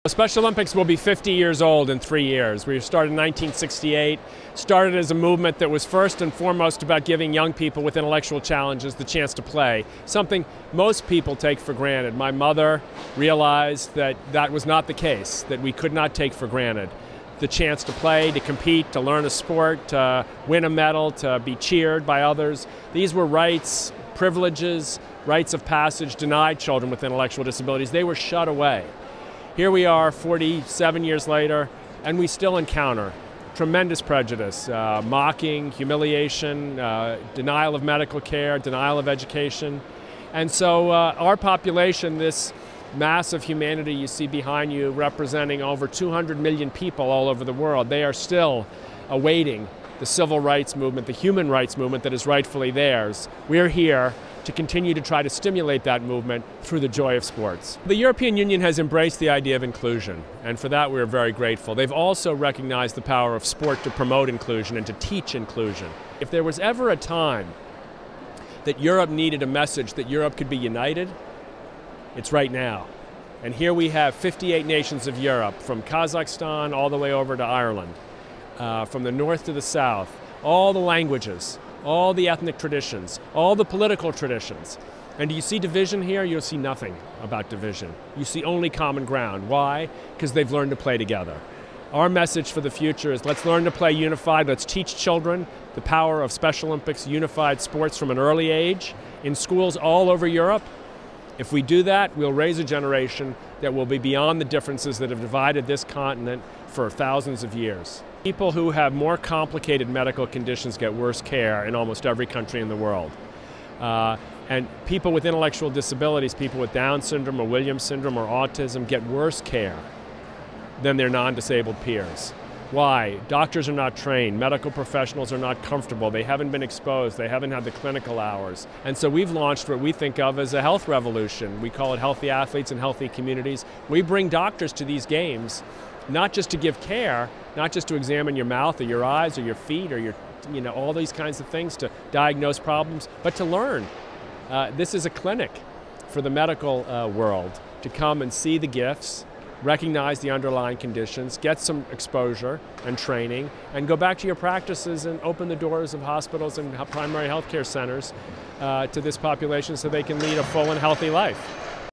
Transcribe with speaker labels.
Speaker 1: Special Olympics will be 50 years old in 3 years. We started in 1968, started as a movement that was first and foremost about giving young people with intellectual challenges the chance to play, something most people take for granted. My mother realized that that was not the case, that we could not take for granted the chance to play, to compete, to learn a sport, to win a medal, to be cheered by others. These were rights, privileges, rites of passage denied children with intellectual disabilities. They were shut away. Here we are 47 years later, and we still encounter tremendous prejudice, mocking, humiliation, denial of medical care, denial of education. And so our population, this mass of humanity you see behind you representing over 200 million people all over the world, they are still awaiting the civil rights movement, the human rights movement that is rightfully theirs. We're here to continue to try to stimulate that movement through the joy of sports. The European Union has embraced the idea of inclusion, and for that we're very grateful. They've also recognized the power of sport to promote inclusion and to teach inclusion. If there was ever a time that Europe needed a message that Europe could be united, it's right now. And here we have 58 nations of Europe, from Kazakhstan all the way over to Ireland, from the north to the south, all the languages, all the ethnic traditions, all the political traditions. And do you see division here? You'll see nothing about division. You see only common ground. Why? Because they've learned to play together. Our message for the future is let's learn to play unified. Let's teach children the power of Special Olympics unified sports from an early age in schools all over Europe. If we do that, we'll raise a generation that will be beyond the differences that have divided this continent for thousands of years. People who have more complicated medical conditions get worse care in almost every country in the world. And people with intellectual disabilities, people with Down syndrome or Williams syndrome or autism, get worse care than their non-disabled peers. Why? Doctors are not trained, medical professionals are not comfortable, they haven't been exposed, they haven't had the clinical hours. And so we've launched what we think of as a health revolution. We call it Healthy Athletes and Healthy Communities. We bring doctors to these games, not just to give care, not just to examine your mouth or your eyes or your feet or your, all these kinds of things to diagnose problems, but to learn. This is a clinic for the medical world to come and see the gifts, recognize the underlying conditions, get some exposure and training, and go back to your practices and open the doors of hospitals and primary health care centers to this population so they can lead a full and healthy life.